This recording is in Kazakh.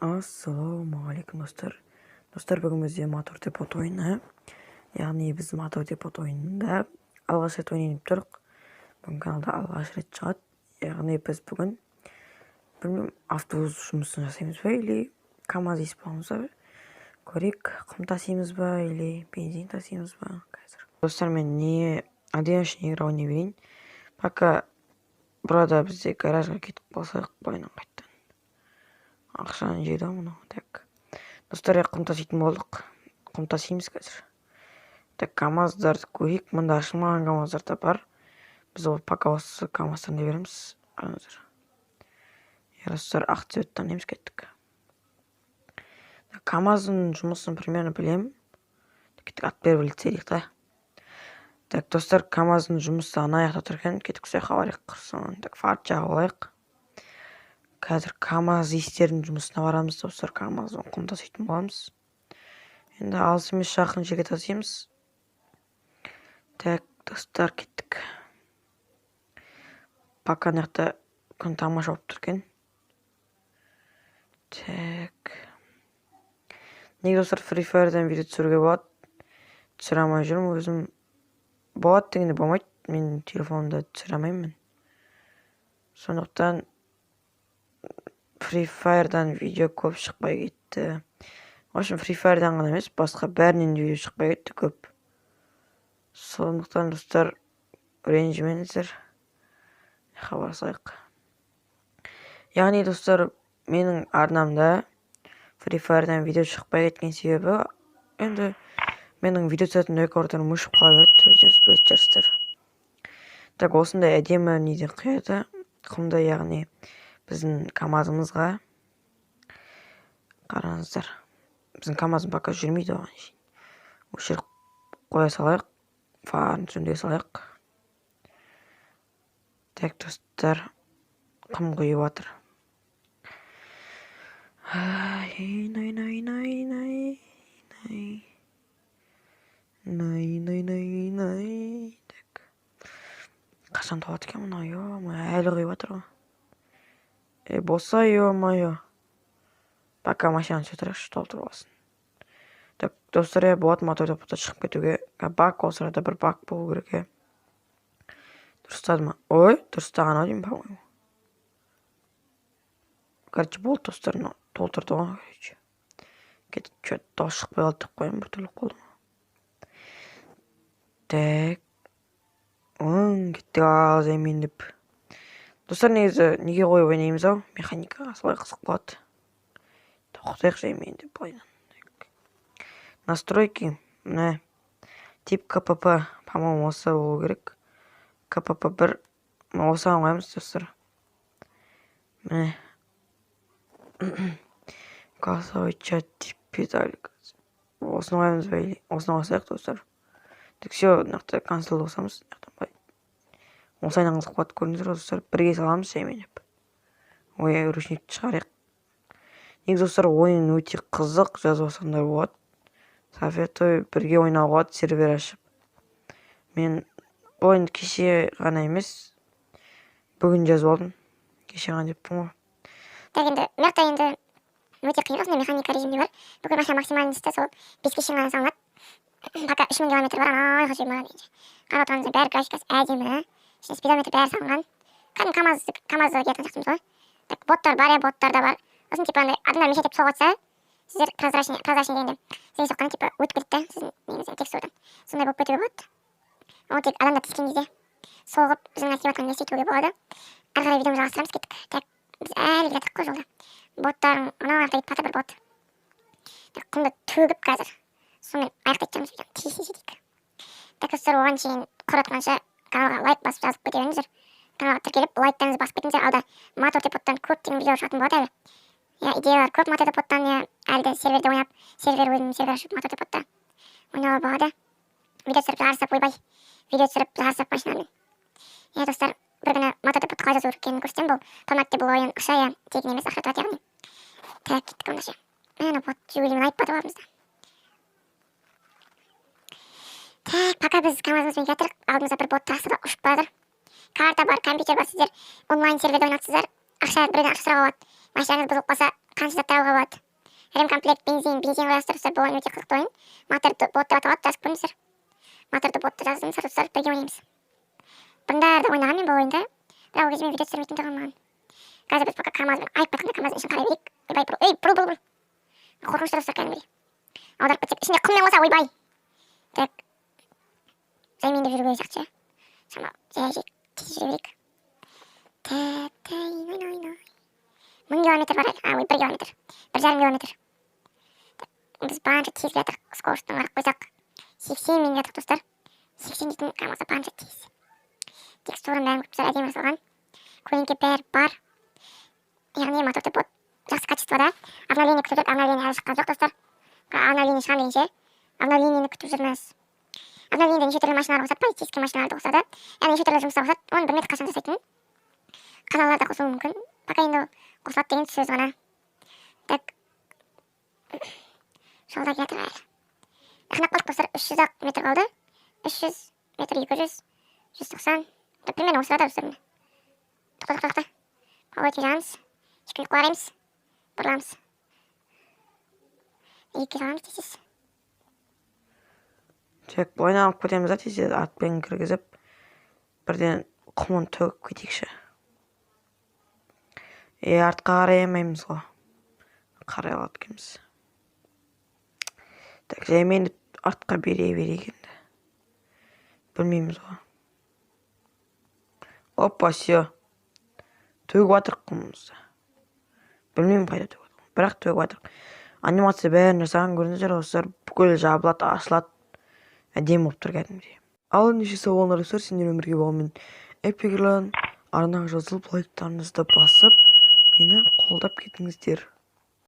Ассалаумағалейкум достар. Достар, бүгін бізде мотор депот ойыны. Яғни біз мотор депот ойынында алғаш рет ойнап тұрық. Бүгін каналда алғаш рет шығады. Яғни біз бүгін автобус жұмысын жасаймыз ба, или КамАЗ испаламыз ба, көрек құм тасимыз ба, или бензин тасимыз ба қазір. Достар, мен не одиночный игра ойнай берейін. Пока burada бізде гаражға кетіп қалсақ, бойынан қайттан ақшаны жейді мұны. Так, достар, құм таситын болдық. Құм тасимыз қазір. Так, КамАЗдарды көрейік. Мұнда ашылмаған КамАЗдар да бар. Біз ол пока осы КамАЗтарды береміз. Қараңыздар. Достар, ақ цвет таңдаймыз, кеттік. КамАЗдың жұмысын примерно білемін. Кеттік, ат беріп білдесейдік та. Так, достар, КамАЗдың жұмысы ана аяқта тұр екен. Кеттік, сол жаққа барайық. Құрсын. Так, фарт жағып алайық. Қазір КамАЗ иістердің жұмысына барамыз, достар. КамАЗдың құм таситын боламыз. Енді алыс емес, жақын жерге тасимыз. Так, достар, кеттік. Пока нақта күн тамаша болып тұр екен. Так. Неге, достар, Free Fire'дан видео түсіруге болады? Түсіре алмай жүрмін өзім. Болады дегенде болмайды. Мен телефонымда түсіре алмаймын. Сондықтан Free Fire'дан видео көп шықпай кетті. В общем, Free Fire'дан ғана емес, басқа бәрінен видео шықпай кетті көп. Сондықтан, достар, ренжімеңіздер. Хабар салайық. Яғни, достар, менің арнамда Free Fire'дан видео шықпай кеткен себебі, енді менің видео түсетін рекордым өшіп қалып еді, өздеріңіз білетін шығарсыздар. Так, осындай әдемі неден құяды. Құмды, яғни біздің КамАЗымызға. Қараңыздар. Біздің КамАЗым пока жүрмейді оған шейін. Өшіріп қоя салайық. Фарын сөндіре салайық. Так, достар, құм құйып жатыр. Так. Қашан толады екен мына, әлі құйып жатыр ғой. Болса, ё-моё. Пока машинаны сөйтірекші, толтырып алсын. Так, достар, болады мотор депотта шығып кетуге. Бак, ол сырада бір бак болу керек. Дұрыстады ма? Ой, дұрыстаған деймін, по-моему. Короче, болды, достар, толтырды ғой. Кетіп, что-то дауыс шықпай қалды деп қоямын, бір түрлі қолым. Так. Кеттік ағыз әмен деп. Достар, негізі неге қойып ойнаймыз ау? Механикаға солай қызық болады. Тоқтайық жаймен деп бойынан. Настройки. Міне. Тип КПП. По-моему, осы болу керек. КПП-1. Осыған қоямыз, достар. Міне. Голосовой чат, тип педалик. Осыны қоямыз бәйлі. Осыны қосайық, достар. Так, все, нақты консолды қосамыз. Осайынан қызық болады, көріңіздер, достар. Бірге саламыз жаймен деп. Ой, ручникті шығарайық. Негізі, достар, ойын өте қызық, жазып алсаңдар болады. Советую, бірге ойнауға болады, сервер ашып. Мен ойын кеше ғана емес, бүгін жазып алдым. Кеше ғана деппін ғой. Так, енді мақта енді өте қиын, осындай механика режимде бар. Бүкіл машина максимальностьта сол 5-ке шейін ғана салынады. Пока 3000 километр бар, анайға жер бар дейінші. Қарап отырғаныңызда бәрі графикасы әдемі. Ішіне спидометр бәрі салынған. Кәдімгі КамАЗ кеткен сияқтымыз ғой. Так, боттар бар, боттар да бар. Сосын типа андай адамдар мешет деп соғып жатса, сіздер прозрачный дегенде сен соққан типа өтіп кетті, сіздің негізінен текстурдан. Сондай болып кетуге болады. Оны тек адамдар тіскен кезде соғып, біздің істеп жатқан не істетуге болады. Ары қарай видеомызды жалғастырамыз, кеттік. Так, біз әлі жатырық қой жолда. Боттардың мына аяқта кетіп жатыр бір бот. Так, құмды төгіп қазір. Сонымен аяқтайтжамыз видеоны тиісейік. Так, достар, оған шейін құратқанша каналға лайк басып жазып кете беріңіздер. Каналға тіркеліп, лайктарыңызды басып кетіңіздер. Алда мотор депоттан көптеген видео шығатын болады әлі. Идеялар көп мотор депоттан, әлде серверде ойнап, өзінің сервер ашып мотор депотта ойнауға болады. Видео түсіріп жарысып, ойбай. Видео түсіріп жарысып машинамен. Достар, бір күні мотор депотты қалай жазу екенін көрсетем. Бұл форматте бұл ойын ақша, тегін емес, ақша тұрады яғни. Так, кеттік онда ше. Бот жүгілімен айып батып алымызда. Так, пока біз КамАЗымызбен кетірік, алдымызда бір бот трассада ұшып барадыр. Карта бар, компьютер бар, сіздер онлайн серверде ойнатсыздар. Бірден ақша сұрауға болады. машинаңыз бұзылып қалса қанша заттар алуға болады? Ремкомплект, бензин құрастырса бұл өте қызықты ойын. Моторды бот деп аталады, жазып көріңіздер. Моторды ботты жаздыңыздар, достар, бірге ойнаймыз. Бұрындары да ойнағанмын бұл ойынды, бірақ ол кезде мен видео түсірмейтін тұрған маған. Қазір біз пока КамАЗбен айып байтқанда КамАЗдың ішін қарай берейік. Ойбай, бұрыл. Қорқынышты достар кәдімгідей. Аударып кетсек, ішінде құммен болса ойбай. Так. Жаймен деп жүруге жақсы. Шамалы, жай тез жүре берейік. 1000 километр бар әлі. Ой, 1 километр. 1,5 километр. Біз банша тез келатыр. Скоростың қарап қойсақ. 80 мен келатыр достар. 80 дейтін КамАЗда банша тез. Текстурын бәрін көріп әдемі жасалған. Көлеңке бәрі бар. Яғни мотор деп жақсы качествода. Обновление күтіп жүріп, обновление әлі шыққан жоқ достар. Обновление шығам дегенше. Обновлениені күтіп жүрміз. Обновлениеде неше түрлі машиналар қосады, полицейский машиналарды қосады. Яғни неше түрлі жұмыстар қосады. Оны білмейді қашан жасайтынын. Каналдар да қосуы мүмкін. Пока енді қосылады деген сөз ғана. Так. Жолда келатыр әлі. Жақындап қалдық достар, 300 метр қалды. 300 метр, 200, 190. Примерно осы арада достар міне. Тоқта. Өте жағамыз. Ешкілік қараймыз. Бұрыламыз. Екі жағамыз дейсіз. Тек ойнап кетеміз да тез атпен кіргізіп, бірден құмын төгіп кетейікші. Артқа қарай емейміз ғой. Қарай алады кеміз. Так, жаймен артқа бере енді. Білмейміз ғой. Опа, сё. Төгіп атыр құмымызды. Білмеймін қайда төгіп атыр. Бірақ төгіп атыр. Анимация бәрін жасаған көріңіздер достар. Бүкіл жабылады, ашылады. Әдемі болып тұр кәдімгідей. Ал ендеше сау болыңдар достар, сендер өмірге болғанмен эпигрлан арнаға жазылып лайктарыңызды басып мені қолдап кетіңіздер.